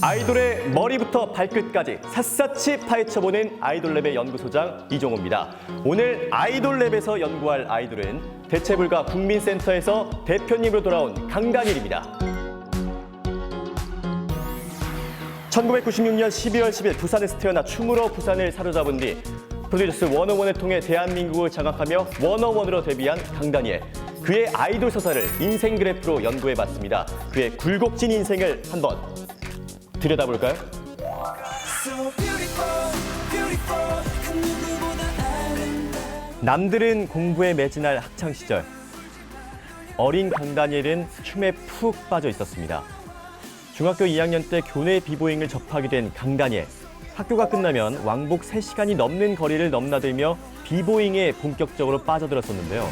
아이돌의 머리부터 발끝까지 샅샅이 파헤쳐보는 아이돌랩의 연구소장 이종호입니다. 오늘 아이돌랩에서 연구할 아이돌은 대체불가 국민센터에서 대표님으로 돌아온 강다니엘입니다. 1996년 12월 10일 부산에서 태어나 춤으로 부산을 사로잡은 뒤 프로듀스 101을 통해 대한민국을 장악하며 101으로 데뷔한 강다니엘. 그의 아이돌 서사를 인생 그래프로 연구해봤습니다. 그의 굴곡진 인생을 한번 들여다볼까요? 남들은 공부에 매진할 학창 시절, 어린 강다니엘은 춤에 푹 빠져 있었습니다. 중학교 2학년 때 교내 비보잉을 접하게 된 강다니엘. 학교가 끝나면 왕복 3시간이 넘는 거리를 넘나들며 비보잉에 본격적으로 빠져들었었는데요.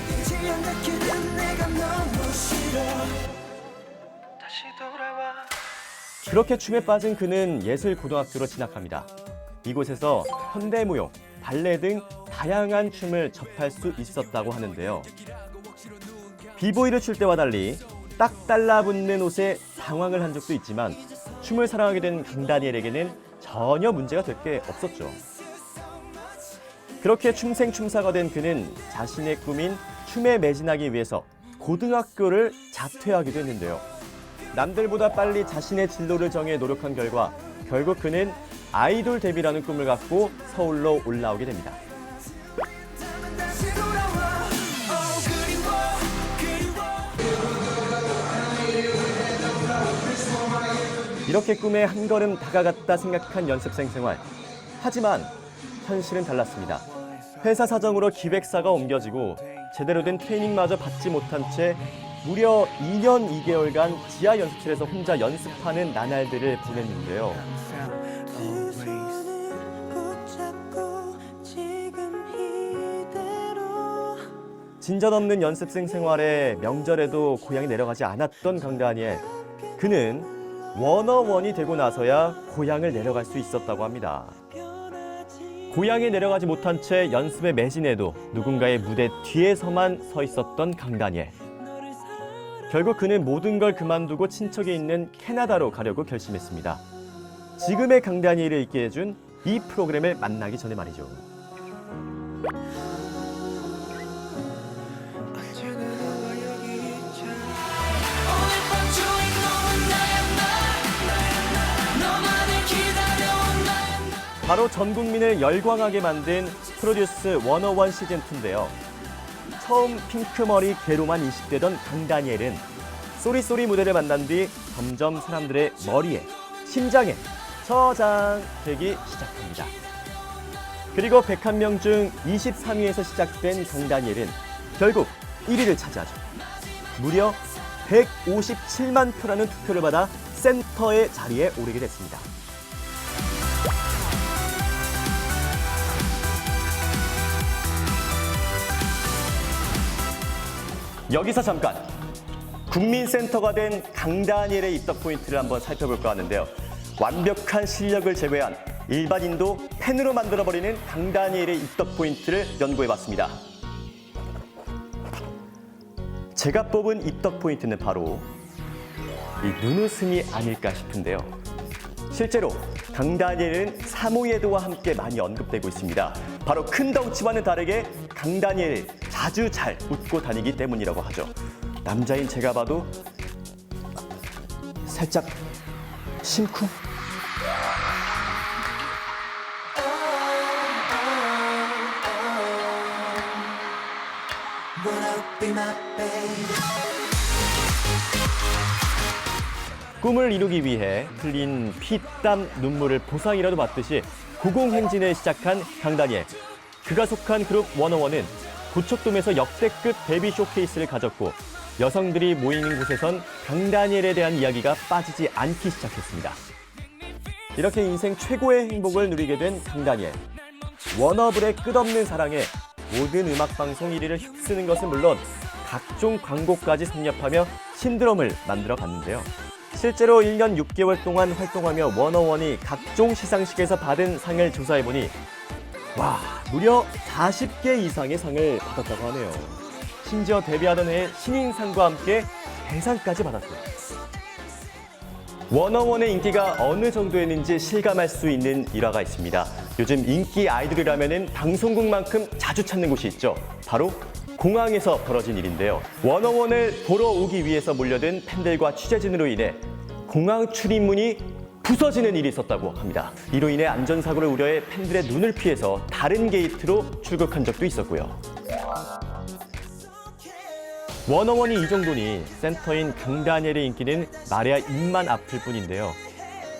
그렇게 춤에 빠진 그는 예술고등학교로 진학합니다. 이곳에서 현대무용, 발레 등 다양한 춤을 접할 수 있었다고 하는데요. 비보이를 출 때와 달리 딱 달라붙는 옷에 당황을 한 적도 있지만 춤을 사랑하게 된 강다니엘에게는 전혀 문제가 될 게 없었죠. 그렇게 춤생춤사가 된 그는 자신의 꿈인 춤에 매진하기 위해서 고등학교를 자퇴하기도 했는데요. 남들보다 빨리 자신의 진로를 정해 노력한 결과 결국 그는 아이돌 데뷔라는 꿈을 갖고 서울로 올라오게 됩니다. 이렇게 꿈에 한 걸음 다가갔다 생각한 연습생 생활. 하지만 현실은 달랐습니다. 회사 사정으로 기획사가 옮겨지고 제대로 된 트레이닝마저 받지 못한 채 무려 2년 2개월간 지하 연습실에서 혼자 연습하는 나날들을 보냈는데요. 진전 없는 연습생 생활에 명절에도 고향에 내려가지 않았던 강다니엘. 그는 101이 되고 나서야 고향을 내려갈 수 있었다고 합니다. 고향에 내려가지 못한 채 연습에 매진해도 누군가의 무대 뒤에서만 서 있었던 강다니엘. 결국 그는 모든 걸 그만두고 친척이 있는 캐나다로 가려고 결심했습니다. 지금의 강다니엘을 있게 해준 이 프로그램을 만나기 전에 말이죠. 바로 전 국민을 열광하게 만든 프로듀스 101 시즌2인데요. 처음 핑크머리 개로만 인식되던 강다니엘은 쏘리쏘리 무대를 만난 뒤 점점 사람들의 머리에, 심장에 저장되기 시작합니다. 그리고 101명 중 23위에서 시작된 강다니엘은 결국 1위를 차지하죠. 무려 157만 표라는 투표를 받아 센터의 자리에 오르게 됐습니다. 여기서 잠깐 국민센터가 된 강다니엘의 입덕 포인트를 한번 살펴볼까 하는데요. 완벽한 실력을 제외한 일반인도 팬으로 만들어버리는 강다니엘의 입덕 포인트를 연구해봤습니다. 제가 뽑은 입덕 포인트는 바로 이 눈웃음이 아닐까 싶은데요. 실제로 강다니엘은 사모예드와 함께 많이 언급되고 있습니다. 바로 큰 덩치와는 다르게 강다니엘 자주 잘 웃고 다니기 때문이라고 하죠. 남자인 제가 봐도 살짝 심쿵? 꿈을 이루기 위해 흘린 피, 땀, 눈물을 보상이라도 받듯이 고공행진을 시작한 강다니엘. 그가 속한 그룹 101은 고척돔에서 역대급 데뷔 쇼케이스를 가졌고 여성들이 모이는 곳에선 강다니엘에 대한 이야기가 빠지지 않기 시작했습니다. 이렇게 인생 최고의 행복을 누리게 된 강다니엘. 워너블의 끝없는 사랑에 모든 음악방송 1위를 휩쓰는 것은 물론 각종 광고까지 섭렵하며 신드롬을 만들어 봤는데요. 실제로 1년 6개월 동안 활동하며 101이 각종 시상식에서 받은 상을 조사해보니 무려 40개 이상의 상을 받았다고 하네요. 심지어 데뷔하던 해에 신인상과 함께 대상까지 받았어요. 워너원의 인기가 어느 정도였는지 실감할 수 있는 일화가 있습니다. 요즘 인기 아이돌이라면 방송국만큼 자주 찾는 곳이 있죠. 바로 공항에서 벌어진 일인데요. 워너원을 보러 오기 위해서 몰려든 팬들과 취재진으로 인해 공항 출입문이 부서지는 일이 있었다고 합니다. 이로 인해 안전사고를 우려해 팬들의 눈을 피해서 다른 게이트로 출국한 적도 있었고요. 워너원이 이 정도니 센터인 강다니엘의 인기는 말해야 입만 아플 뿐인데요.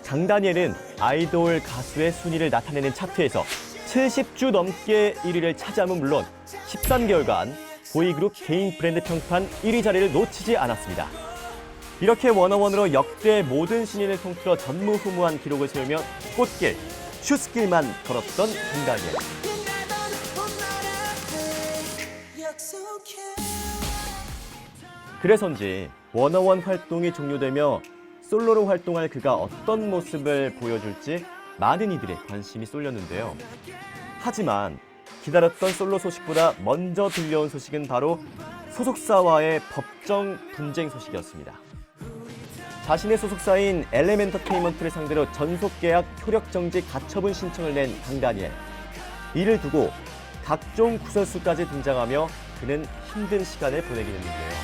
강다니엘은 아이돌 가수의 순위를 나타내는 차트에서 70주 넘게 1위를 차지함은 물론 13개월간 보이그룹 개인 브랜드 평판 1위 자리를 놓치지 않았습니다. 이렇게 워너원으로 역대 모든 신인을 통틀어 전무후무한 기록을 세우며 꽃길, 슈스길만 걸었던 강다니엘. 그래서인지 워너원 활동이 종료되며 솔로로 활동할 그가 어떤 모습을 보여줄지 많은 이들의 관심이 쏠렸는데요. 하지만 기다렸던 솔로 소식보다 먼저 들려온 소식은 바로 소속사와의 법정 분쟁 소식이었습니다. 자신의 소속사인 엘렘엔터테인먼트를 상대로 전속계약 효력정지 가처분 신청을 낸 강다니엘. 이를 두고 각종 구설수까지 등장하며 그는 힘든 시간을 보내게 됐는데요.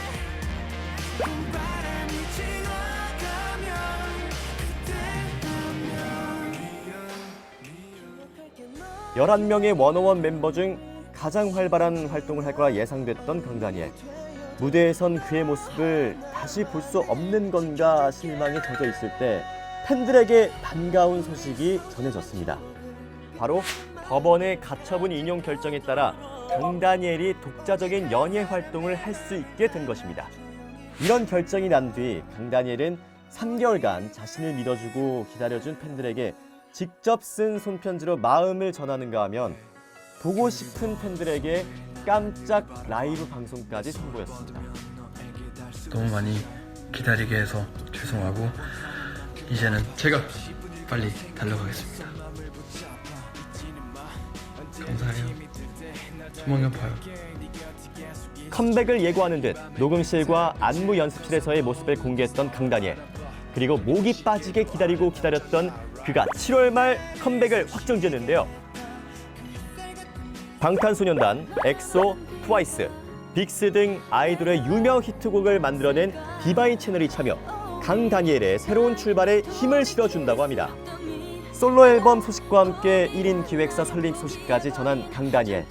11명의 워너원 mem버 중 가장 활발한 활동을 할 거라 예상됐던 강다니엘. 무대에선 그의 모습을 다시 볼 수 없는 건가 실망에 젖어 있을 때 팬들에게 반가운 소식이 전해졌습니다. 바로 법원의 가처분 인용 결정에 따라 강다니엘이 독자적인 연예 활동을 할 수 있게 된 것입니다. 이런 결정이 난 뒤 강다니엘은 3개월간 자신을 믿어주고 기다려준 팬들에게 직접 쓴 손편지로 마음을 전하는가 하면 보고 싶은 팬들에게 깜짝 라이브 방송까지 선보였습니다. 너무 많이 기다리게 해서 죄송하고 이제는 제가 빨리 달려가겠습니다. 감사해요. 조만간 봐요. 컴백을 예고하는 듯 녹음실과 안무 연습실에서의 모습을 공개했던 강다니엘. 그리고 목이 빠지게 기다렸던 그가 7월 말 컴백을 확정지었는데요. 방탄소년단, 엑소, 트와이스, 빅스 등 아이돌의 유명 히트곡을 만들어낸 디바인 채널이 참여, 강다니엘의 새로운 출발에 힘을 실어준다고 합니다. 솔로 앨범 소식과 함께 1인 기획사 설립 소식까지 전한 강다니엘.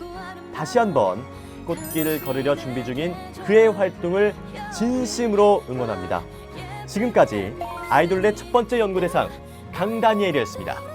다시 한번 꽃길을 걸으려 준비 중인 그의 활동을 진심으로 응원합니다. 지금까지 아이돌의 첫 번째 연구 대상 강다니엘이었습니다.